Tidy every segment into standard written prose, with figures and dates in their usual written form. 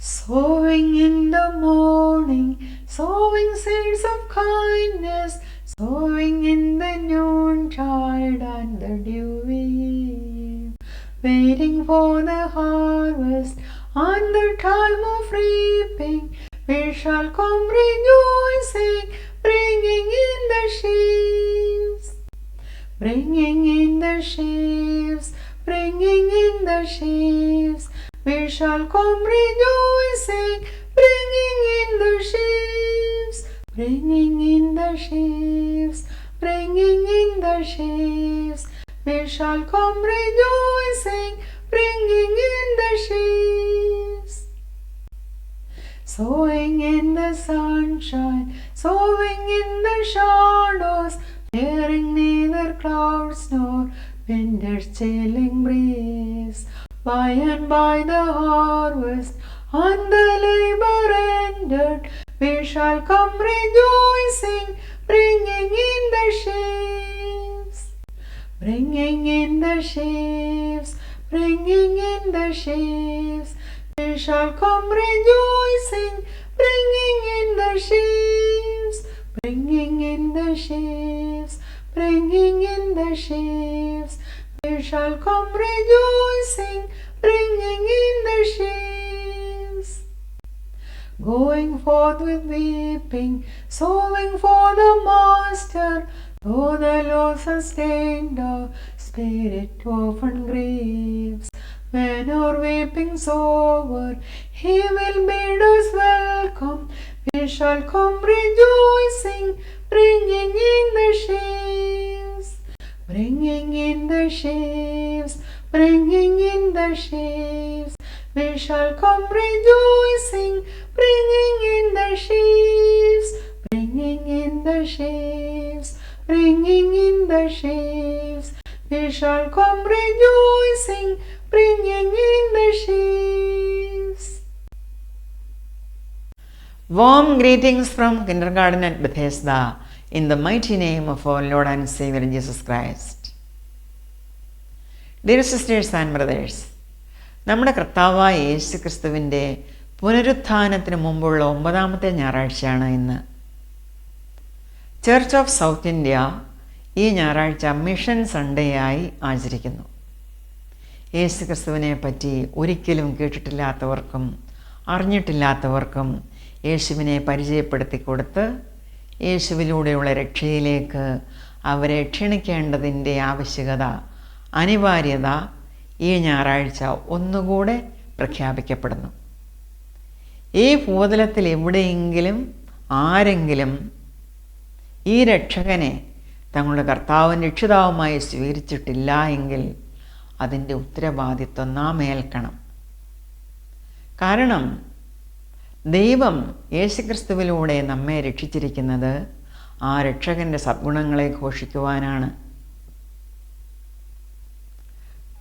Sowing in the morning, sowing seeds of kindness, sowing in the noontide and the dewy eve, waiting for the harvest and the time of reaping. We shall come rejoicing, bringing in the sheaves, bringing in the sheaves, bringing in the sheaves. We shall come rejoicing, bringing in the sheaves, bringing in the sheaves, bringing in the sheaves. We shall come rejoicing, bringing in the sheaves. Sowing in the sunshine, sowing in the shadows, fearing neither clouds nor winter's chilling breeze. By and by the harvest and the labor ended, we shall come rejoicing, bringing in the sheaves, bringing in the sheaves, bringing in the sheaves. We shall come rejoicing, bringing in the sheaves, bringing in the sheaves, bringing in the sheaves. We shall come rejoicing, bringing in the sheaves. Going forth with weeping, sowing for the Master, though the Lord sustained our spirit often grieves. When our weeping's over, He will bid us welcome. We shall come rejoicing, bringing in the sheaves, bringing in the sheaves, bringing in the sheaves. We shall come rejoicing, bringing in the sheaves, bringing in the sheaves, bringing in the sheaves. We shall come rejoicing, bringing in the sheaves. Warm greetings from Kindergarten at Bethesda in the mighty name of our Lord and Savior Jesus Christ. Dear sisters and brothers, നമ്മുടെ കർത്താവായ യേശു ക്രിസ്തുവിൻ്റെ പുനരുത്ഥാനത്തിന് മുമ്പുള്ള 9ാമത്തെ ഞായറാഴ്ചയാണ് ഇന്ന്. Church of south India ഈ ഞായറാഴ്ച mission Sunday ആയി ആചരിക്കുന്നു. യേശു ക്രിസ്തുവിനെ പറ്റി ഒരിക്കലും കേട്ടിട്ടില്ലാത്തവർക്കും അറിഞ്ഞിട്ടില്ലാത്തവർക്കും യേശുവിനെ പരിചയപ്പെടുത്തി കൊടുത്ത് യേശുവിലൂടെയുള്ള രക്ഷയിലേക്ക് അവരെ ക്ഷണിക്കേണ്ടതിൻ്റെ ആവശ്യകത, അനിവാര്യത ഈ ഞായറാഴ്ച ഒന്നുകൂടെ പ്രഖ്യാപിക്കപ്പെടുന്നു. ഈ ഭൂതലത്തിൽ എവിടെയെങ്കിലും ആരെങ്കിലും ഈ രക്ഷകനെ തങ്ങളുടെ കർത്താവും രക്ഷിതാവുമായി സ്വീകരിച്ചിട്ടില്ല എങ്കിൽ അതിൻ്റെ ഉത്തരവാദിത്വം നാം ഏൽക്കണം. കാരണം ദൈവം യേശുക്രിസ്തുവിലൂടെ നമ്മെ രക്ഷിച്ചിരിക്കുന്നത് ആ രക്ഷകൻ്റെ സദ്ഗുണങ്ങളെ ഘോഷിക്കുവാനാണ്.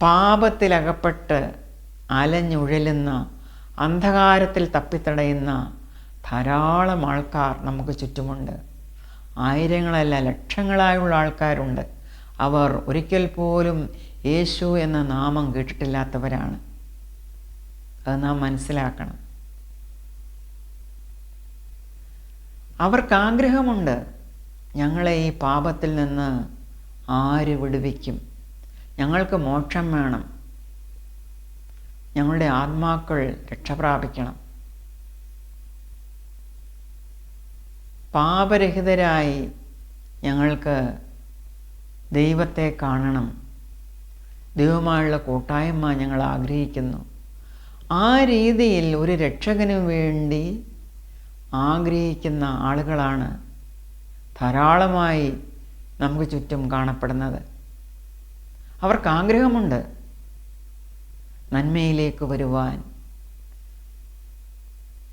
പാപത്തിലകപ്പെട്ട് അലഞ്ഞുഴലുന്ന, അന്ധകാരത്തിൽ തപ്പിത്തടയുന്ന ധാരാളം ആൾക്കാർ നമുക്ക് ചുറ്റുമുണ്ട്. ആയിരങ്ങളല്ല, ലക്ഷങ്ങളായുള്ള ആൾക്കാരുണ്ട്. അവർ ഒരിക്കൽ പോലും യേശു എന്ന നാമം കേട്ടിട്ടില്ലാത്തവരാണ്. അത് നാം മനസ്സിലാക്കണം. അവർക്ക് ആഗ്രഹമുണ്ട്, ഞങ്ങളെ ഈ പാപത്തിൽ നിന്ന് ആര് വിടുവിക്കും? ഞങ്ങൾക്ക് മോക്ഷം വേണം, ഞങ്ങളുടെ ആത്മാക്കൾ രക്ഷപ്രാപിക്കണം, പാപരഹിതരായി ഞങ്ങൾക്ക് ദൈവത്തെ കാണണം, ദൈവമായുള്ള കൂട്ടായ്മ ഞങ്ങൾ ആഗ്രഹിക്കുന്നു. ആ രീതിയിൽ ഒരു രക്ഷകന് വേണ്ടി ആഗ്രഹിക്കുന്ന ആളുകളാണ് ധാരാളമായി നമുക്ക് ചുറ്റും കാണപ്പെടുന്നത്. അവർക്ക് ആഗ്രഹമുണ്ട് നന്മയിലേക്ക് വരുവാൻ,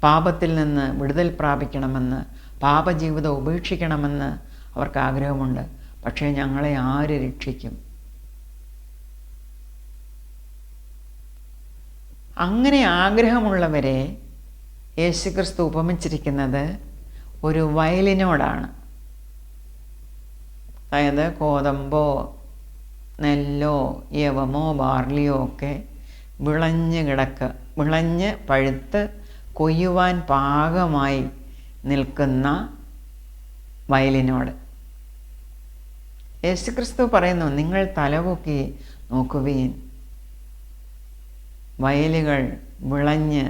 പാപത്തിൽ നിന്ന് വിടുതൽ പ്രാപിക്കണമെന്ന്, പാപജീവിതം ഉപേക്ഷിക്കണമെന്ന് അവർക്ക് ആഗ്രഹമുണ്ട്. പക്ഷേ ഞങ്ങളെ ആര് രക്ഷിക്കും? അങ്ങനെ ആഗ്രഹമുള്ളവരെ യേശുക്രിസ്തു ഉപമിച്ചിരിക്കുന്നത് ഒരു വയലിനോടാണ്. അതായത് ഗോതമ്പോ നെല്ലോ യവമോ ബാർലിയോ ഒക്കെ വിളഞ്ഞ് പഴുത്ത് കൊയ്യുവാൻ പാകമായി നിൽക്കുന്ന വയലിനോട്. യേശുക്രിസ്തു പറയുന്നു, നിങ്ങൾ തലപൊക്കി നോക്കുവീൻ, വയലുകൾ വിളഞ്ഞ്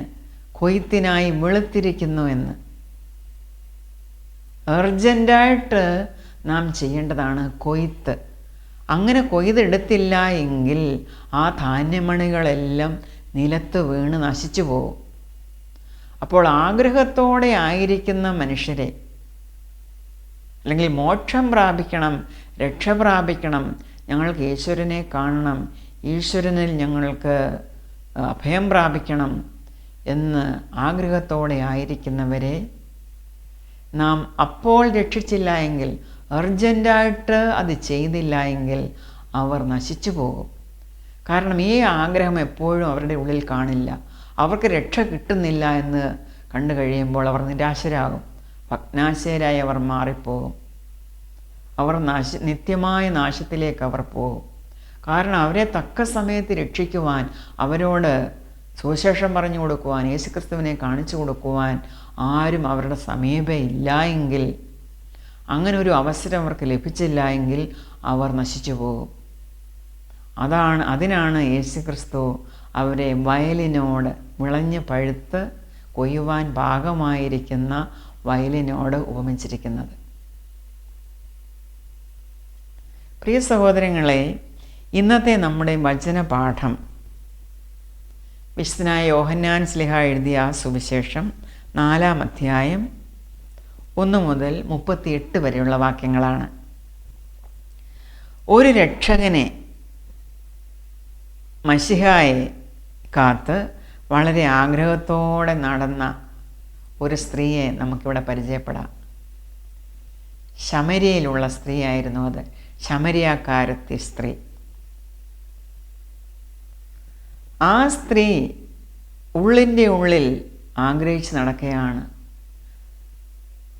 കൊയ്ത്തിനായി വെളുത്തിരിക്കുന്നു എന്ന്. അർജൻറ്റായിട്ട് നാം ചെയ്യേണ്ടതാണ് കൊയ്ത്ത്. അങ്ങനെ കൊയ്തെടുത്തില്ല എങ്കിൽ ആ ധാന്യമണികളെല്ലാം നിലത്ത് വീണ് നശിച്ചു പോകും. അപ്പോൾ ആഗ്രഹത്തോടെ ആയിരിക്കുന്ന മനുഷ്യരെ, അല്ലെങ്കിൽ മോക്ഷം പ്രാപിക്കണം, രക്ഷ പ്രാപിക്കണം, ഞങ്ങൾക്ക് ഈശ്വരനെ കാണണം, ഈശ്വരനിൽ ഞങ്ങൾക്ക് അഭയം പ്രാപിക്കണം എന്ന് ആഗ്രഹത്തോടെ ആയിരിക്കുന്നവരെ നാം അപ്പോൾ രക്ഷിച്ചില്ല എങ്കിൽ, അർജൻറ്റായിട്ട് അത് ചെയ്തില്ല എങ്കിൽ അവർ നശിച്ചു പോകും. കാരണം ഈ ആഗ്രഹം എപ്പോഴും അവരുടെ ഉള്ളിൽ കാണില്ല. അവർക്ക് രക്ഷ കിട്ടുന്നില്ല എന്ന് കണ്ടു കഴിയുമ്പോൾ അവർ നിരാശരാകും, ഭഗ്നാശയരായി അവർ മാറിപ്പോകും. അവർ നിത്യമായ നാശത്തിലേക്ക് അവർ പോകും. കാരണം അവരെ തക്ക സമയത്ത് രക്ഷിക്കുവാൻ, അവരോട് സുവിശേഷം പറഞ്ഞു കൊടുക്കുവാൻ, യേശുക്രിസ്തുവിനെ കാണിച്ചു കൊടുക്കുവാൻ ആരും അവരുടെ സമീപേ ഇല്ല എങ്കിൽ, അങ്ങനെ ഒരു അവസരം അവർക്ക് ലഭിച്ചില്ല എങ്കിൽ അവർ നശിച്ചു പോകും. അതിനാണ് യേശുക്രിസ്തു അവരെ വയലിനോട്, വിളഞ്ഞ് പഴുത്ത് കൊയ്യുവാൻ പാകമായിരിക്കുന്ന വയലിനോട് ഉപമിച്ചിരിക്കുന്നത്. പ്രിയ സഹോദരങ്ങളെ, ഇന്നത്തെ നമ്മുടെ വചനപാഠം വിശുദ്ധനായ യോഹന്നാൻ ശ്ലീഹ എഴുതിയ സുവിശേഷം 4-ാം അധ്യായം 1 മുതൽ 38 വരെയുള്ള വാക്യങ്ങളാണ്. ഒരു രക്ഷകനെ, മശിഹായെ കാത്ത് വളരെ ആഗ്രഹത്തോടെ നടന്ന ഒരു സ്ത്രീയെ നമുക്കിവിടെ പരിചയപ്പെടാം. ശമര്യയിലുള്ള സ്ത്രീയായിരുന്നു അത്, ശമര്യക്കാരത്തി സ്ത്രീ. ആ സ്ത്രീ ഉള്ളിൻ്റെ ഉള്ളിൽ ആഗ്രഹിച്ച് നടക്കുകയാണ്.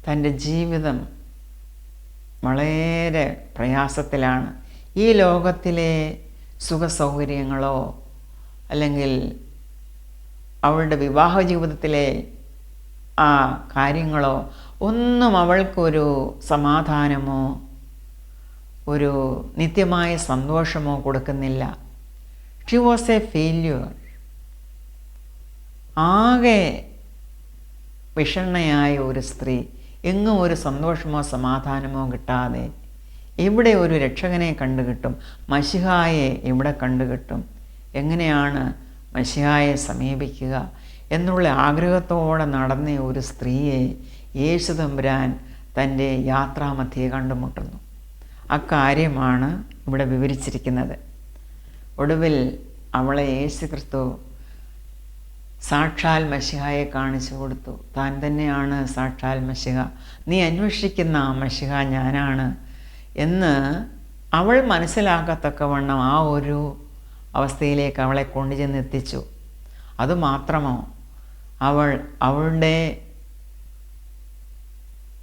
തൻ്റെ ജീവിതം വളരെ പ്രയാസത്തിലാണ്. ഈ ലോകത്തിലെ സുഖസൗകര്യങ്ങളോ അല്ലെങ്കിൽ അവളുടെ വിവാഹ ജീവിതത്തിലെ ആ കാര്യങ്ങളോ ഒന്നും അവൾക്കൊരു സമാധാനമോ ഒരു നിത്യമായ സന്തോഷമോ കൊടുക്കുന്നില്ല. She was A failure. ആകെ വിഷണ്ണയായ ഒരു സ്ത്രീ, എങ്ങും ഒരു സന്തോഷമോ സമാധാനമോ കിട്ടാതെ, ഇവിടെ ഒരു രക്ഷകനെ കണ്ടുകിട്ടും, മശിഹായെ ഇവിടെ കണ്ടുകിട്ടും, എങ്ങനെയാണ് മശിഹായെ സമീപിക്കുക എന്നുള്ള ആഗ്രഹത്തോടെ നടന്ന ഒരു സ്ത്രീയെ യേശു തമ്പുരാൻ തൻ്റെ യാത്രാമധ്യേ കണ്ടുമുട്ടുന്നു. അക്കാര്യമാണ് ഇവിടെ വിവരിച്ചിരിക്കുന്നത്. ഒടുവിൽ അവളെ യേശുക്രിസ്തു സാക്ഷാൽ മശിഹായെ കാണിച്ചു കൊടുത്തു. താൻ തന്നെയാണ് സാക്ഷാൽ മശിഹ, നീ അന്വേഷിക്കുന്ന ആ മശിഹ ഞാനാണ് എന്ന് അവൾ മനസ്സിലാക്കത്തക്കവണ്ണം ആ ഒരു അവസ്ഥയിലേക്ക് അവളെ കൊണ്ടുചെന്നെത്തിച്ചു. അതുമാത്രമോ,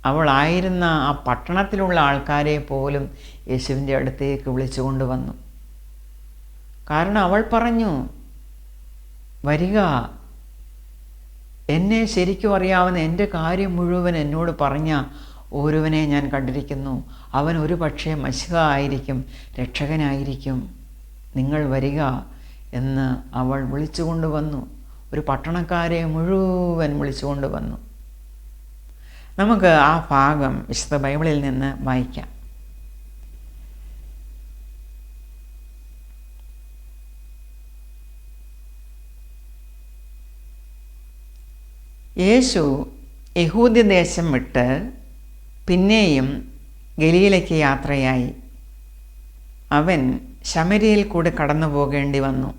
അവളായിരുന്ന ആ പട്ടണത്തിലുള്ള ആൾക്കാരെ പോലും യേശുവിൻ്റെ അടുത്തേക്ക് വിളിച്ചു കൊണ്ടുവന്നു. കാരണം അവൾ പറഞ്ഞു, വരിക, എന്നെ ശരിക്കും അറിയാവുന്ന, എൻ്റെ കാര്യം മുഴുവൻ എന്നോട് പറഞ്ഞ ഒരുവനെ ഞാൻ കണ്ടിരിക്കുന്നു. അവൻ ഒരു പക്ഷേ മശിഹ ആയിരിക്കും, രക്ഷകനായിരിക്കും. നിങ്ങൾ വരിക എന്ന് അവൾ വിളിച്ചു കൊണ്ടുവന്നു. ഒരു പട്ടണക്കാരെ മുഴുവൻ വിളിച്ചു കൊണ്ടുവന്നു. നമുക്ക് ആ ഭാഗം വിശുദ്ധ ബൈബിളിൽ നിന്ന് വായിക്കാം. യേശു യഹൂദ്യദേശം വിട്ട് പിന്നെയും ഗലീലയ്ക്ക് യാത്രയായി. അവൻ ശമര്യയിൽ കൂടെ കടന്നു പോകേണ്ടി വന്നു.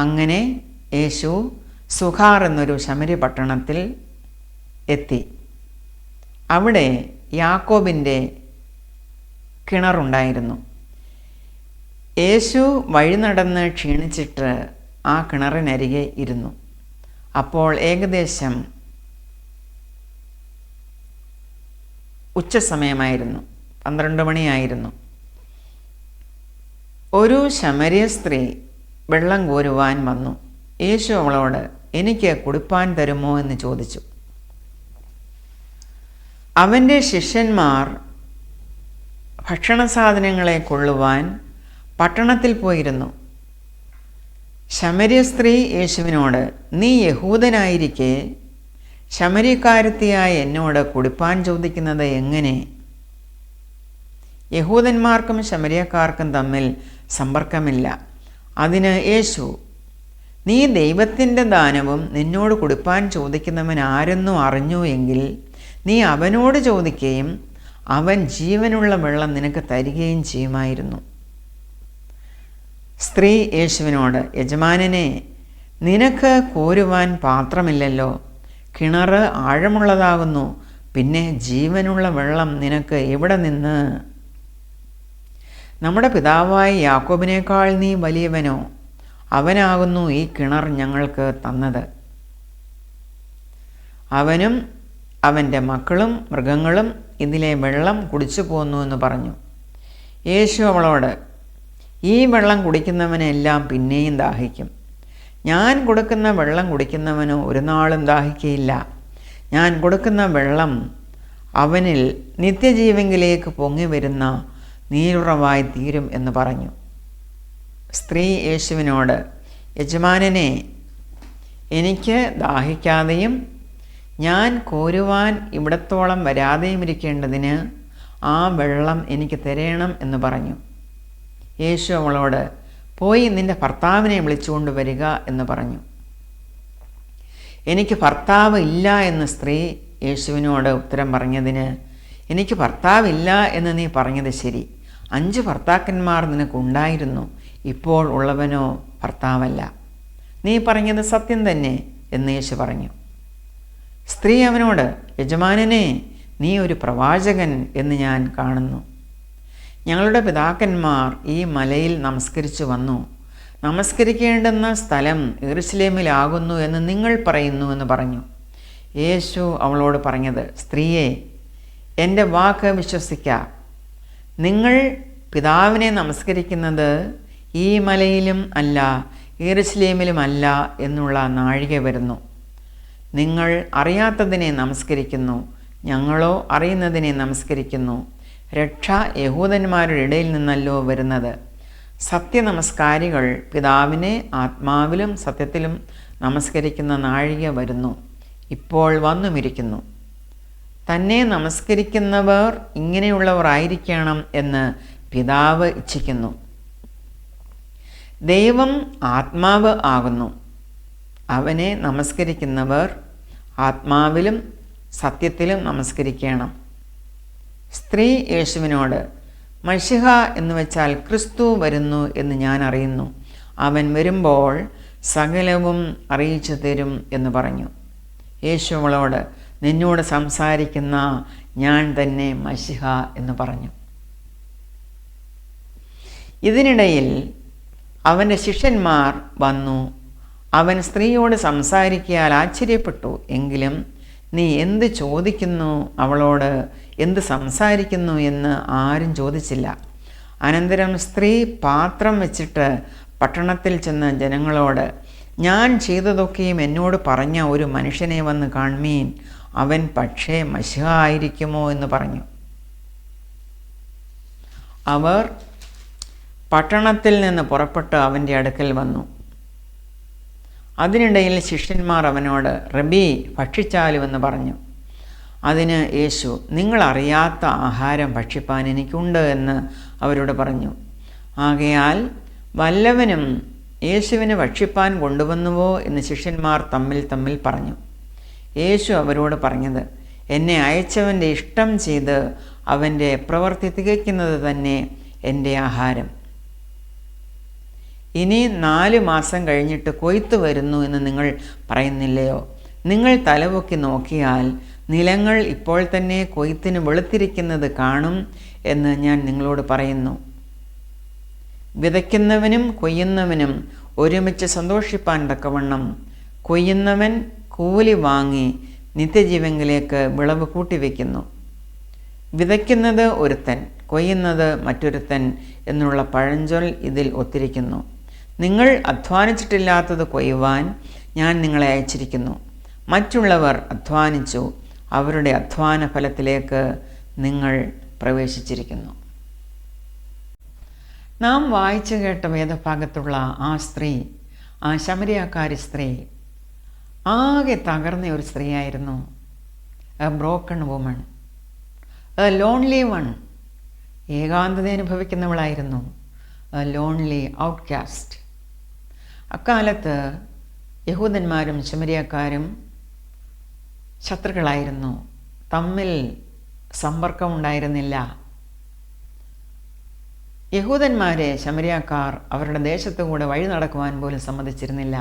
അങ്ങനെ യേശു സുഖാർ എന്നൊരു ശമര്യ പട്ടണത്തിൽ എത്തി. അവിടെ യാക്കോബിൻ്റെ കിണറുണ്ടായിരുന്നു. യേശു വഴി നടന്ന് ക്ഷീണിച്ചിട്ട് ആ കിണറിനരികെ ഇരുന്നു. അപ്പോൾ ഏകദേശം ഉച്ചസമയമായിരുന്നു, 12 മണിയായിരുന്നു. ഒരു ശമര്യ സ്ത്രീ വെള്ളം കോരുവാൻ വന്നു. യേശു അവളോട്, എനിക്ക് കുടിപ്പാൻ തരുമോ എന്ന് ചോദിച്ചു. അവൻ്റെ ശിഷ്യന്മാർ ഭക്ഷണസാധനങ്ങളെ കൊള്ളുവാൻ പട്ടണത്തിൽ പോയിരുന്നു. ശമര്യ സ്ത്രീ യേശുവിനോട്, നീ യഹൂദനായിരിക്കെ ശമര്യക്കാരത്തിയായ എന്നോട് കുടിപ്പാൻ ചോദിക്കുന്നത് എങ്ങനെ? യഹൂദന്മാർക്കും ശമര്യക്കാർക്കും തമ്മിൽ സമ്പർക്കമില്ല. അതിന് യേശു, നീ ദൈവത്തിൻ്റെ ദാനവും നിന്നോട് കുടിപ്പാൻ ചോദിക്കുന്നവൻ ആരെന്നും അറിഞ്ഞു എങ്കിൽ നീ അവനോട് ചോദിക്കുകയും അവൻ ജീവനുള്ള വെള്ളം നിനക്ക് തരികയും ചെയ്യുമായിരുന്നു. സ്ത്രീ യേശുവിനോട്, യജമാനനെ, നിനക്ക് കോരുവാൻ പാത്രമില്ലല്ലോ, കിണർ ആഴമുള്ളതാകുന്നു, പിന്നെ ജീവനുള്ള വെള്ളം നിനക്ക് എവിടെ നിന്ന്? നമ്മുടെ പിതാവായ യാക്കോബിനേക്കാൾ നീ വലിയവനോ? അവനാകുന്നു ഈ കിണർ ഞങ്ങൾക്ക് തന്നത്. അവനും അവൻ്റെ മക്കളും മൃഗങ്ങളും ഇതിലെ വെള്ളം കുടിച്ചു പോന്നു എന്ന് പറഞ്ഞു. യേശു അവളോട്, ഈ വെള്ളം കുടിക്കുന്നവനെല്ലാം പിന്നെയും ദാഹിക്കും. ഞാൻ കൊടുക്കുന്ന വെള്ളം കുടിക്കുന്നവനോ ഒരു നാളും ദാഹിക്കുകയില്ല. ഞാൻ കൊടുക്കുന്ന വെള്ളം അവനിൽ നിത്യജീവങ്കിലേക്ക് പൊങ്ങി വരുന്ന നീരുറവായി തീരും എന്ന് പറഞ്ഞു. സ്ത്രീ യേശുവിനോട്, യജമാനനെ, എനിക്ക് ദാഹിക്കാതെയും ഞാൻ കോരുവാൻ ഇവിടത്തോളം വരാതെയും ഇരിക്കേണ്ടതിന് ആ വെള്ളം എനിക്ക് തരേണം എന്ന് പറഞ്ഞു. യേശു അവളോട്, പോയി നിൻ്റെ ഭർത്താവിനെ വിളിച്ചുകൊണ്ട് വരിക എന്ന് പറഞ്ഞു. എനിക്ക് ഭർത്താവ് ഇല്ല എന്ന് സ്ത്രീ യേശുവിനോട് ഉത്തരം പറഞ്ഞതിന്, എനിക്ക് ഭർത്താവില്ല എന്ന് നീ പറഞ്ഞത് ശരി. 5 ഭർത്താക്കന്മാർ നിനക്കുണ്ടായിരുന്നു, ഇപ്പോൾ ഉള്ളവനോ ഭർത്താവല്ല. നീ പറഞ്ഞത് സത്യം തന്നെ എന്ന് യേശു പറഞ്ഞു. സ്ത്രീ അവനോട്, യജമാനനെ, നീ ഒരു പ്രവാചകൻ എന്ന് ഞാൻ കാണുന്നു. ഞങ്ങളുടെ പിതാക്കന്മാർ ഈ മലയിൽ നമസ്കരിച്ചു വന്നു. നമസ്കരിക്കേണ്ടുന്ന സ്ഥലം യെരൂശലേമിലാകുന്നു എന്ന് നിങ്ങൾ പറയുന്നു എന്ന് പറഞ്ഞു. യേശു അവളോട് പറഞ്ഞത്, സ്ത്രീയെ, എൻ്റെ വാക്ക് വിശ്വസിക്ക. നിങ്ങൾ പിതാവിനെ നമസ്കരിക്കുന്നത് ഈ മലയിലും അല്ല യെരൂശലേമിലുമല്ല എന്നുള്ള നാഴിക വരുന്നു. നിങ്ങൾ അറിയാത്തതിനെ നമസ്കരിക്കുന്നു, ഞങ്ങളോ അറിയുന്നതിനെ നമസ്കരിക്കുന്നു. രക്ഷ യഹൂദന്മാരുടെ ഇടയിൽ നിന്നല്ലോ വരുന്നത്. സത്യനമസ്കാരികൾ പിതാവിനെ ആത്മാവിലും സത്യത്തിലും നമസ്കരിക്കുന്ന നാഴിക വരുന്നു, ഇപ്പോൾ വന്നുമിരിക്കുന്നു. തന്നെ നമസ്കരിക്കുന്നവർ ഇങ്ങനെയുള്ളവർ ആയിരിക്കണം എന്ന് പിതാവ് ഇച്ഛിക്കുന്നു. ദൈവം ആത്മാവ് ആകുന്നു. അവനെ നമസ്കരിക്കുന്നവർ ആത്മാവിലും സത്യത്തിലും നമസ്കരിക്കണം. സ്ത്രീ യേശുവിനോട്, മശിഹ എന്ന് വെച്ചാൽ ക്രിസ്തു വരുന്നു എന്ന് ഞാൻ അറിയുന്നു. അവൻ വരുമ്പോൾ സകലവും അറിയിച്ചു തരും എന്ന് പറഞ്ഞു. യേശു അവളോട്, നിന്നോട് സംസാരിക്കുന്ന ഞാൻ തന്നെ മശിഹ എന്ന് പറഞ്ഞു. ഇതിനിടയിൽ അവൻ്റെ ശിഷ്യന്മാർ വന്നു. അവൻ സ്ത്രീയോട് സംസാരിക്കാൻ ആശ്ചര്യപ്പെട്ടു. എങ്കിലും നീ എന്ത് ചോദിക്കുന്നു, അവളോട് എന്ത് സംസാരിക്കുന്നു എന്ന് ആരും ചോദിച്ചില്ല. അനന്തരം സ്ത്രീ പാത്രം വെച്ചിട്ട് പട്ടണത്തിൽ ചെന്ന് ജനങ്ങളോട്, ഞാൻ ചെയ്തതൊക്കെയും എന്നോട് പറഞ്ഞ ഒരു മനുഷ്യനെ വന്ന് കാൺമീൻ, അവൻ പക്ഷേ മശിഹ ആയിരിക്കുമോ എന്ന് പറഞ്ഞു. അവർ പട്ടണത്തിൽ നിന്ന് പുറപ്പെട്ട് അവൻ്റെ അടുക്കൽ വന്നു. അതിനിടയിൽ ശിഷ്യന്മാർ അവനോട്, റബീ, ഭക്ഷിച്ചാലുമെന്ന് പറഞ്ഞു. അതിന് യേശു, നിങ്ങളറിയാത്ത ആഹാരം ഭക്ഷിപ്പാൻ എനിക്കുണ്ട് എന്ന് അവരോട് പറഞ്ഞു. ആകയാൽ വല്ലവനും യേശുവിന് ഭക്ഷിപ്പാൻ കൊണ്ടുവന്നുവോ എന്ന് ശിഷ്യന്മാർ തമ്മിൽ പറഞ്ഞു. യേശു അവരോട് പറഞ്ഞത്, എന്നെ അയച്ചവൻ്റെ ഇഷ്ടം ചെയ്ത് അവൻ്റെ പ്രവൃത്തി തികയ്ക്കുന്നത് തന്നെ എൻ്റെ ആഹാരം. ഇനി 4 മാസം കഴിഞ്ഞിട്ട് കൊയ്ത്ത് വരുന്നു എന്ന് നിങ്ങൾ പറയുന്നില്ലയോ? നിങ്ങൾ തലപൊക്കി നോക്കിയാൽ നിലങ്ങൾ ഇപ്പോൾ തന്നെ കൊയ്ത്തിന് വെളുത്തിരിക്കുന്നത് കാണും എന്ന് ഞാൻ നിങ്ങളോട് പറയുന്നു. വിതയ്ക്കുന്നവനും കൊയ്യുന്നവനും ഒരുമിച്ച് സന്തോഷിപ്പാൻ തക്കവണ്ണം കൊയ്യുന്നവൻ കൂലി വാങ്ങി നിത്യജീവങ്കിലേക്ക് വിളവ് കൂട്ടിവെക്കുന്നു. വിതയ്ക്കുന്നത് ഒരുത്തൻ, കൊയ്യുന്നത് മറ്റൊരുത്തൻ എന്നുള്ള പഴഞ്ചൊൽ ഇതിൽ ഒത്തിരിക്കുന്നു. നിങ്ങൾ അധ്വാനിച്ചിട്ടില്ലാത്തത് കൊയ്യുവാൻ ഞാൻ നിങ്ങളെ അയച്ചിരിക്കുന്നു. മറ്റുള്ളവർ അധ്വാനിച്ചു, അവരുടെ അധ്വാന ഫലത്തിലേക്ക് നിങ്ങൾ പ്രവേശിച്ചിരിക്കുന്നു. നാം വായിച്ചു കേട്ട വേദഭാഗത്തുള്ള ആ സ്ത്രീ, ആ ശമരിയാക്കാരി സ്ത്രീ ആകെ തകർന്ന ഒരു സ്ത്രീയായിരുന്നു. A broken woman, a lonely one, ഏകാന്തത അനുഭവിക്കുന്നവളായിരുന്നു. A lonely outcast. അക്കാലത്ത് യഹൂദന്മാരും ശമരിയാക്കാരും ശത്രുക്കളായിരുന്നു. തമ്മിൽ സമ്പർക്കമുണ്ടായിരുന്നില്ല. യഹൂദന്മാരെ ശമരിയാക്കാർ അവരുടെ ദേശത്തുകൂടെ വഴി നടക്കുവാൻ പോലും സമ്മതിച്ചിരുന്നില്ല.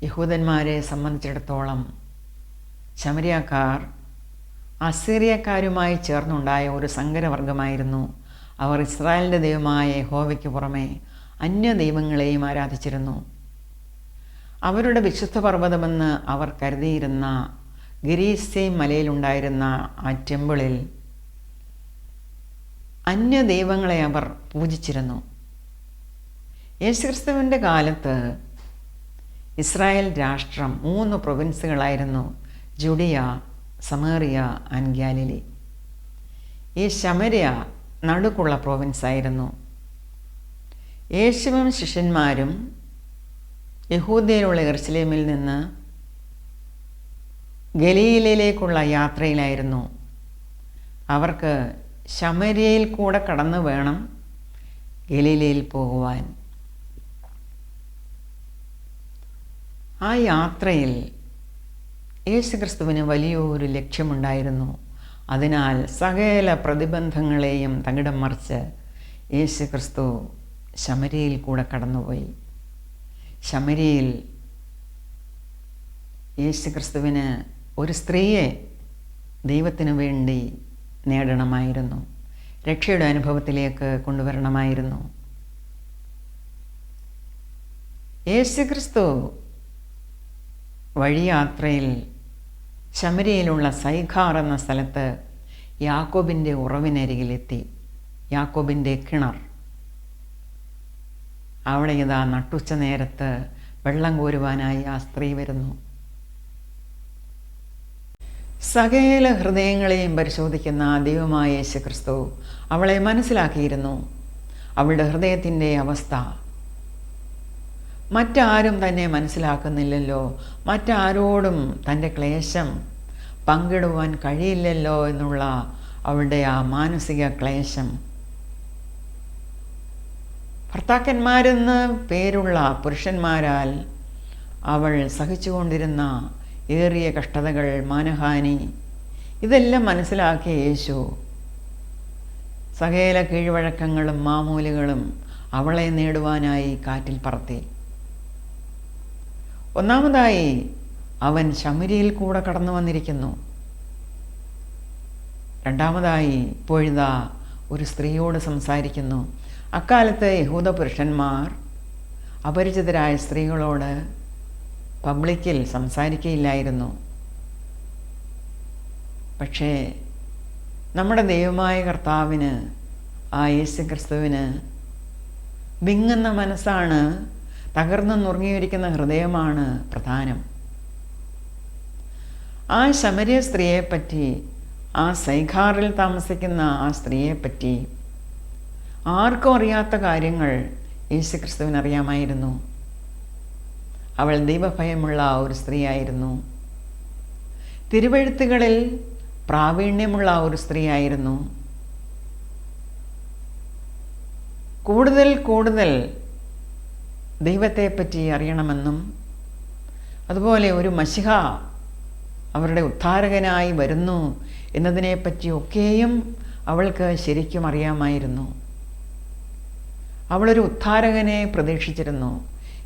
യഹൂദന്മാരെ സംബന്ധിച്ചിടത്തോളം ശമരിയാക്കാർ അസീറിയക്കാരുമായി ചേർന്നുണ്ടായ ഒരു സങ്കരവർഗമായിരുന്നു. അവർ ഇസ്രായേലിൻ്റെ ദൈവമായ യഹോവയ്ക്ക് പുറമെ അന്യ ദൈവങ്ങളെയും ആരാധിച്ചിരുന്നു. അവരുടെ വിശുദ്ധ പർവ്വതമെന്ന് അവർ കരുതിയിരുന്ന ഗരീസീം മലയിലുണ്ടായിരുന്ന ആ ടെമ്പിളിൽ അന്യ ദൈവങ്ങളെ അവർ പൂജിച്ചിരുന്നു. യേശുക്രിസ്തുവിൻ്റെ കാലത്ത് ഇസ്രായേൽ രാഷ്ട്രം 3 പ്രൊവിൻസുകളായിരുന്നു: ജുഡിയ, സമേറിയ ആൻഡ് ഗാലിലി. ഈ ശമരിയ നടുക്കുള്ള പ്രൊവിൻസായിരുന്നു. യേശുവും ശിഷ്യന്മാരും യഹൂദയിലുള്ള യെരുശലേമിൽ നിന്ന് ഗലീലയിലേക്കുള്ള യാത്രയിലായിരുന്നു. അവർക്ക് ശമര്യയിൽ കൂടെ കടന്നു വേണം ഗലീലയിൽ പോകുവാൻ. ആ യാത്രയിൽ യേശുക്രിസ്തുവിന് വലിയൊരു ലക്ഷ്യമുണ്ടായിരുന്നു. അതിനാൽ സകല പ്രതിബന്ധങ്ങളെയും തകിടം മറിച്ച് യേശുക്രിസ്തു ശമര്യയിൽ കൂടെ കടന്നുപോയി. ശമര്യയിൽ യേശുക്രിസ്തുവിന് ഒരു സ്ത്രീയെ ദൈവത്തിനു വേണ്ടി നേടണമായിരുന്നു, രക്ഷയുടെ അനുഭവത്തിലേക്ക് കൊണ്ടുവരണമായിരുന്നു. യേശുക്രിസ്തു വഴിയാത്രയിൽ ശമര്യയിലുള്ള സൈഖാർ എന്ന സ്ഥലത്ത് യാക്കോബിൻ്റെ ഉറവിനരികിലെത്തി. യാക്കോബിൻ്റെ കിണർ. അവിടെ ഇതാ നട്ടുച്ച നേരത്ത് വെള്ളം കോരുവാനായി ആ സ്ത്രീ വരുന്നു. സകല ഹൃദയങ്ങളെയും പരിശോധിക്കുന്ന ദൈവമായ യേശുക്രിസ്തു അവളെ മനസ്സിലാക്കിയിരുന്നു. അവളുടെ ഹൃദയത്തിൻ്റെ അവസ്ഥ മറ്റാരും തന്നെ മനസ്സിലാക്കുന്നില്ലല്ലോ, മറ്റാരോടും തൻ്റെ ക്ലേശം പങ്കിടുവാൻ കഴിയില്ലല്ലോ എന്നുള്ള അവളുടെ ആ മാനസിക ക്ലേശം. ഭർത്താക്കന്മാരെന്ന് പേരുള്ള പുരുഷന്മാരാൽ അവൾ സഹിച്ചുകൊണ്ടിരുന്ന ഏറിയ കഷ്ടതകൾ, മാനഹാനി, ഇതെല്ലാം മനസ്സിലാക്കിയ യേശു സകല കീഴ്വഴക്കങ്ങളും മാമൂലുകളും അവളെ നേടുവാനായി കാറ്റിൽ പറത്തി. ഒന്നാമതായി അവൻ ശമര്യയിൽ കൂടെ കടന്നു വന്നിരിക്കുന്നു. രണ്ടാമതായി ഇപ്പോഴിതാ ഒരു സ്ത്രീയോട് സംസാരിക്കുന്നു. അക്കാലത്ത് യഹൂദ പുരുഷന്മാർ അപരിചിതരായ സ്ത്രീകളോട് പബ്ലിക്കിൽ സംസാരിക്കുകയില്ലായിരുന്നു. പക്ഷേ നമ്മുടെ ദൈവമായ കർത്താവിന്, ആ യേശുക്രിസ്തുവിന് വിങ്ങുന്ന മനസ്സാണ്, തകർന്നു നുറുങ്ങിയിരിക്കുന്ന ഹൃദയമാണ് പ്രധാനം. ആ ശമര്യ സ്ത്രീയെപ്പറ്റി, ആ സൈഖാറിൽ താമസിക്കുന്ന ആ സ്ത്രീയെപ്പറ്റി ആർക്കും അറിയാത്ത കാര്യങ്ങൾ യേശുക്രിസ്തുവിന് അറിയാമായിരുന്നു. അവൾ ദൈവഭയമുള്ള ഒരു സ്ത്രീയായിരുന്നു. തിരുവെഴുത്തുകളിൽ പ്രാവീണ്യമുള്ള ഒരു സ്ത്രീയായിരുന്നു. കൂടുതൽ കൂടുതൽ ദൈവത്തെപ്പറ്റി അറിയണമെന്നും അതുപോലെ ഒരു മശിഹ അവരുടെ ഉദ്ധാരകനായി വരുന്നു എന്നതിനെപ്പറ്റിയൊക്കെയും അവൾക്ക് ശരിക്കും അറിയാമായിരുന്നു. അവളൊരു ഉദ്ധാരകനെ പ്രതീക്ഷിച്ചിരുന്നു.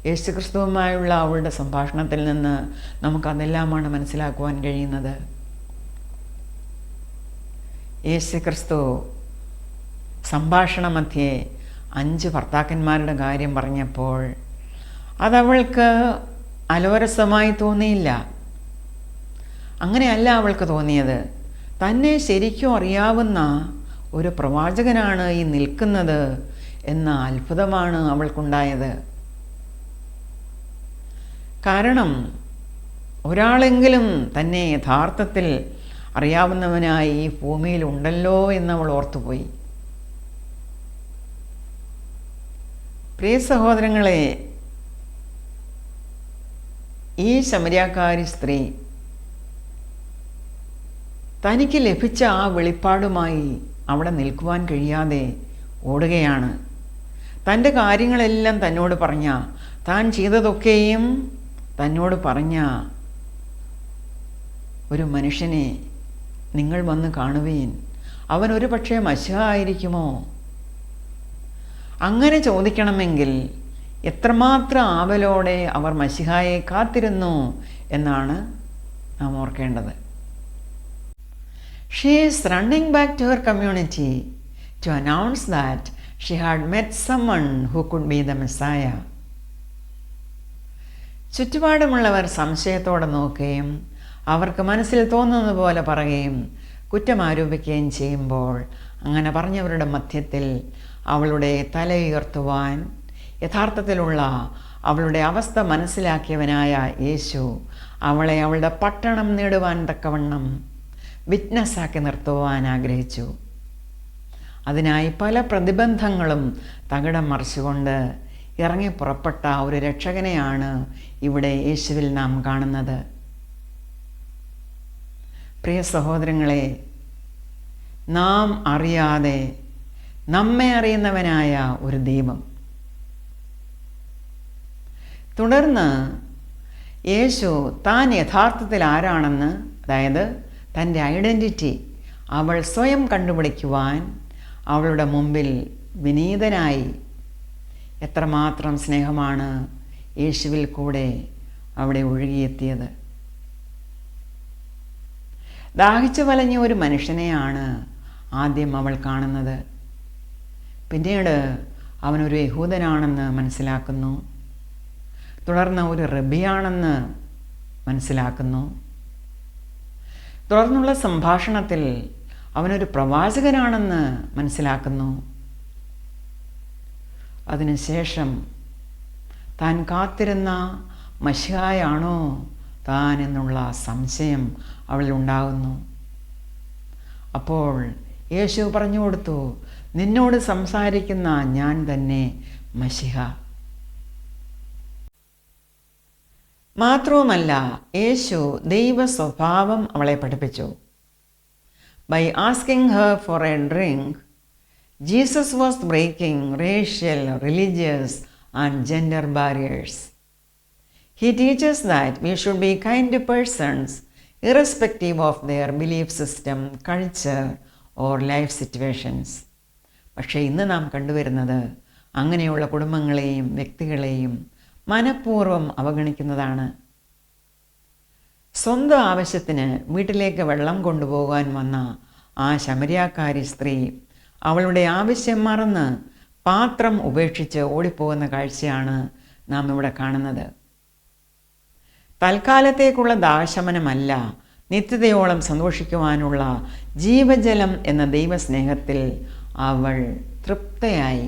യേശുക്രിസ്തുവുമായുള്ള അവളുടെ സംഭാഷണത്തിൽ നിന്ന് നമുക്കതെല്ലാമാണ് മനസ്സിലാക്കുവാൻ കഴിയുന്നത്. യേശുക്രിസ്തു സംഭാഷണ മധ്യേ 5 ഭർത്താക്കന്മാരുടെ കാര്യം പറഞ്ഞപ്പോൾ അതവൾക്ക് അലോരസമായി തോന്നിയില്ല. അങ്ങനെയല്ല അവൾക്ക് തോന്നിയത്. തന്നെ ശരിക്കും അറിയാവുന്ന ഒരു പ്രവാചകനാണ് ഈ നിൽക്കുന്നത് എന്ന അത്ഭുതമാണ് അവൾക്കുണ്ടായത്. കാരണം ഒരാളെങ്കിലും തന്നെ യഥാർത്ഥത്തിൽ അറിയാവുന്നവനായി ഈ ഭൂമിയിൽ ഉണ്ടല്ലോ എന്നവൾ ഓർത്തുപോയി. പ്രിയ സഹോദരങ്ങളെ, ഈ ശമരിയാക്കാരി സ്ത്രീ തനിക്ക് ലഭിച്ച ആ വെളിപ്പാടുമായി അവിടെ നിൽക്കുവാൻ കഴിയാതെ ഓടുകയാണ്. തൻ്റെ കാര്യങ്ങളെല്ലാം തന്നോട് പറഞ്ഞ, താൻ ചെയ്തതൊക്കെയും തന്നോട് പറഞ്ഞ ഒരു മനുഷ്യനെ നിങ്ങൾ വന്ന് കാണുവീൻ, അവൻ ഒരു പക്ഷേ മശിഹ ആയിരിക്കുമോ? അങ്ങനെ ചോദിക്കണമെങ്കിൽ എത്രമാത്രം ആവലോടെ അവർ മശിഹായെ കാത്തിരുന്നു എന്നാണ് നാം ഓർക്കേണ്ടത്. She is running back to her community to announce that she had met someone who could be the Messiah. ചുറ്റുപാടുമുള്ളവർ സംശയത്തോടെ നോക്കുകയും അവർക്ക് മനസ്സിൽ തോന്നുന്നത് പോലെ പറയുകയും കുറ്റമാരോപിക്കുകയും ചെയ്യുമ്പോൾ അങ്ങനെ പറഞ്ഞവരുടെ മധ്യത്തിൽ അവളുടെ തലയുയർത്തുവാൻ യഥാർത്ഥത്തിലുള്ള അവളുടെ അവസ്ഥ മനസ്സിലാക്കിയവനായ യേശു അവളെ അവളുടെ പട്ടണം നേടുവാൻ തക്കവണ്ണം വിറ്റ്നസ്സാക്കി നിർത്തുവാൻ ആഗ്രഹിച്ചു. അതിനായി പല പ്രതിബന്ധങ്ങളും തകിടം മറിച്ചുകൊണ്ട് ഇറങ്ങി പുറപ്പെട്ട ഒരു രക്ഷകനെയാണ് ഇവിടെ യേശുവിൽ നാം കാണുന്നത്. പ്രിയ സഹോദരങ്ങളെ, നാം അറിയാതെ നമ്മെ അറിയുന്നവനായ ഒരു ദൈവം. തുടർന്ന് യേശു താൻ യഥാർത്ഥത്തിൽ ആരാണെന്ന്, അതായത് തൻ്റെ ഐഡൻറ്റിറ്റി അവൾ സ്വയം കണ്ടുപിടിക്കുവാൻ അവളുടെ മുമ്പിൽ വിനീതനായി. എത്രമാത്രം സ്നേഹമാണ് യേശുവിൽ കൂടെ അവിടെ ഒഴുകിയെത്തിയത്. ദാഹിച്ചു വലഞ്ഞ ഒരു മനുഷ്യനെയാണ് ആദ്യം അവൾ കാണുന്നത്. പിന്നീട് അവനൊരു യഹൂദനാണെന്ന് മനസ്സിലാക്കുന്നു. തുടർന്ന് ഒരു റബ്ബിയാണെന്ന് മനസ്സിലാക്കുന്നു. തുടർന്നുള്ള സംഭാഷണത്തിൽ അവനൊരു പ്രവാചകനാണെന്ന് മനസ്സിലാക്കുന്നു. അതിനുശേഷം താൻ കാത്തിരുന്ന മശിഹായാണോ താൻ എന്നുള്ള സംശയം അവളിലുണ്ടാകുന്നു. അപ്പോൾ യേശു പറഞ്ഞു കൊടുത്തു, നിന്നോട് സംസാരിക്കുന്ന ഞാൻ തന്നെ മശിഹ. മാത്രവുമല്ല, യേശു ദൈവ സ്വഭാവം അവളെ പഠിപ്പിച്ചു. By asking her for a drink, Jesus was breaking racial, religious and gender barriers. He teaches that we should be kind to persons irrespective of their belief system, culture or life situations. പക്ഷേ ഇന്ന് നാം കണ്ടുവരുന്നത് അങ്ങനെയുള്ള കുടുംബങ്ങളെയും വ്യക്തികളെയും മനഃപൂർവ്വം അവഗണിക്കുന്നതാണ്. സ്വന്തം ആവശ്യത്തിന് വീട്ടിലേക്ക് വെള്ളം കൊണ്ടുപോകാൻ വന്ന ആ ശമരിയാക്കാരി സ്ത്രീ അവളുടെ ആവശ്യം മറന്ന് പാത്രം ഉപേക്ഷിച്ച് ഓടിപ്പോകുന്ന കാഴ്ചയാണ് നാം ഇവിടെ കാണുന്നത്. തൽക്കാലത്തേക്കുള്ള ദാഹശമനമല്ല, നിത്യതയോളം സന്തോഷിക്കുവാനുള്ള ജീവജലം എന്ന ദൈവസ്നേഹത്തിൽ അവൾ തൃപ്തയായി.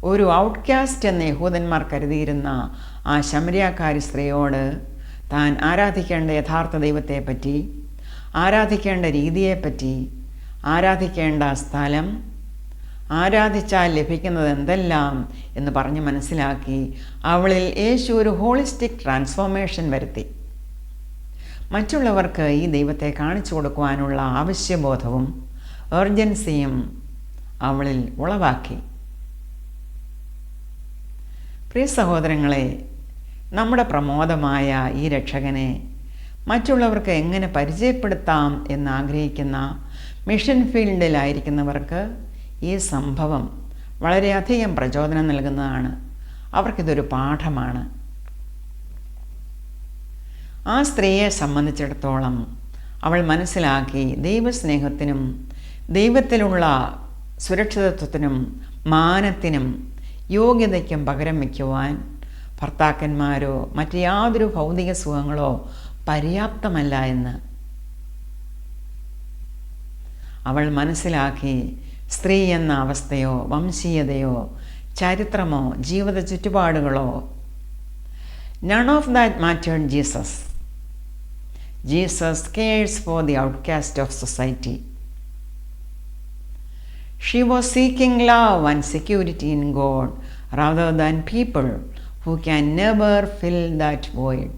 ഒരു ഔട്ട്കാസ്റ്റ് എന്ന് യഹൂദന്മാർ കരുതിയിരുന്ന ആ ശമരിയാക്കാരി സ്ത്രീയോട് താൻ ആരാധിക്കേണ്ട യഥാർത്ഥ ദൈവത്തെപ്പറ്റി, ആരാധിക്കേണ്ട രീതിയെപ്പറ്റി, ആരാധിക്കേണ്ട സ്ഥലം, ആരാധിച്ചാൽ ലഭിക്കുന്നത് എന്തെല്ലാം എന്ന് പറഞ്ഞ് മനസ്സിലാക്കി അവളിൽ യേശു ഒരു ഹോളിസ്റ്റിക് ട്രാൻസ്ഫോർമേഷൻ വരുത്തി. മറ്റുള്ളവർക്ക് ഈ ദൈവത്തെ കാണിച്ചു കൊടുക്കുവാനുള്ള ആവശ്യബോധവും എർജൻസിയും അവളിൽ ഉളവാക്കി. പ്രിയ സഹോദരങ്ങളെ, നമ്മുടെ പ്രമോദമായ ഈ രക്ഷകനെ മറ്റുള്ളവർക്ക് എങ്ങനെ പരിചയപ്പെടുത്താം എന്നാഗ്രഹിക്കുന്ന മിഷൻ ഫീൽഡിലായിരിക്കുന്നവർക്ക് ഈ സംഭവം വളരെയധികം പ്രചോദനം നൽകുന്നതാണ്. അവർക്കിതൊരു പാഠമാണ്. ആ സ്ത്രീയെ സംബന്ധിച്ചിടത്തോളം അവൾ മനസ്സിലാക്കി, ദൈവസ്നേഹത്തിനും ദൈവത്തിലുള്ള സുരക്ഷിതത്വത്തിനും മാനത്തിനും യോഗ്യതയ്ക്കും പകരം വയ്ക്കുവാൻ ഭർത്താക്കന്മാരോ മറ്റ് യാതൊരു ഭൗതിക സുഖങ്ങളോ പര്യാപ്തമല്ല എന്ന് അവൾ മനസ്സിലാക്കി. സ്ത്രീ എന്ന അവസ്ഥയോ വംശീയതയോ ചരിത്രമോ ജീവിത ചുറ്റുപാടുകളോ None of that mattered Jesus. Jesus cares for the outcast of society. She was seeking love and security in God rather than people who can never fill that void.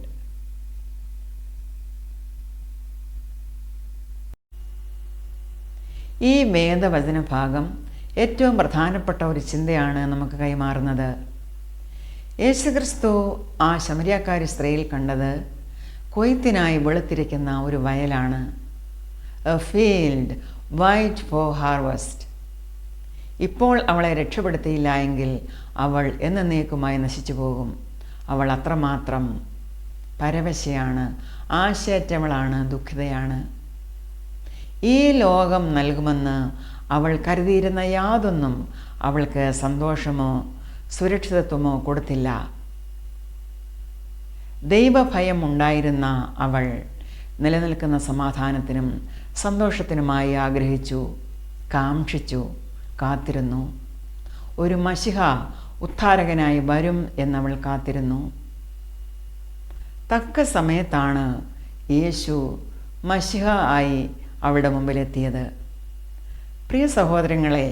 ഈ വേദവചന ഭാഗം ഏറ്റവും പ്രധാനപ്പെട്ട ഒരു ചിന്തയാണ് നമുക്ക് കൈമാറുന്നത്. യേശുക്രിസ്തു ആ ശമരിയാക്കാരി സ്ത്രീയിൽ കണ്ടത് കൊയ്ത്തിനായി വെളുത്തിരിക്കുന്ന ഒരു വയലാണ്. A field white for harvest. ഇപ്പോൾ അവളെ രക്ഷപ്പെടുത്തിയില്ല എങ്കിൽ അവൾ എന്നേക്കുമായി നശിച്ചു പോകും. അവൾ അത്രമാത്രം പരവശയാണ്, ആശയറ്റവളാണ്, ദുഃഖിതയാണ്. ഈ ലോകം നൽകുമെന്ന് അവൾ കരുതിയിരുന്ന യാതൊന്നും അവൾക്ക് സന്തോഷമോ സുരക്ഷിതത്വമോ കൊടുത്തില്ല. ദൈവഭയം ഉണ്ടായിരുന്ന അവൾ നിലനിൽക്കുന്ന സമാധാനത്തിനും സന്തോഷത്തിനുമായി ആഗ്രഹിച്ചു, കാംക്ഷിച്ചു, കാത്തിരുന്നു. ഒരു മശിഹ ഉദ്ധാരകനായി വരും എന്നവൾ കാത്തിരുന്നു. തക്ക സമയത്താണ് യേശു മശിഹ ആയി അവളുടെ മുമ്പിലെത്തിയത്. പ്രിയ സഹോദരങ്ങളെ,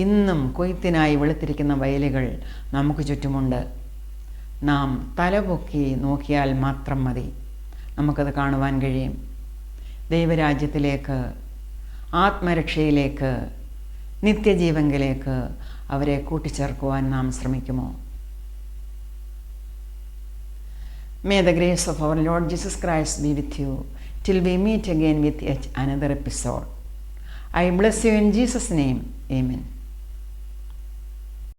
ഇന്നും കൊയ്ത്തിനായി വെളുത്തിരിക്കുന്ന വയലുകൾ നമുക്ക് ചുറ്റുമുണ്ട്. നാം തലപൊക്കി നോക്കിയാൽ മാത്രം മതി, നമുക്കത് കാണുവാൻ കഴിയും. ദൈവരാജ്യത്തിലേക്ക്, ആത്മരക്ഷയിലേക്ക്, നിത്യജീവങ്കിലേക്ക് അവരെ കൂട്ടിച്ചേർക്കുവാൻ നാം ശ്രമിക്കുമോ? May the grace of our Lord Jesus Christ be with you till we meet again with yet another episode. I bless you in Jesus' name. Amen.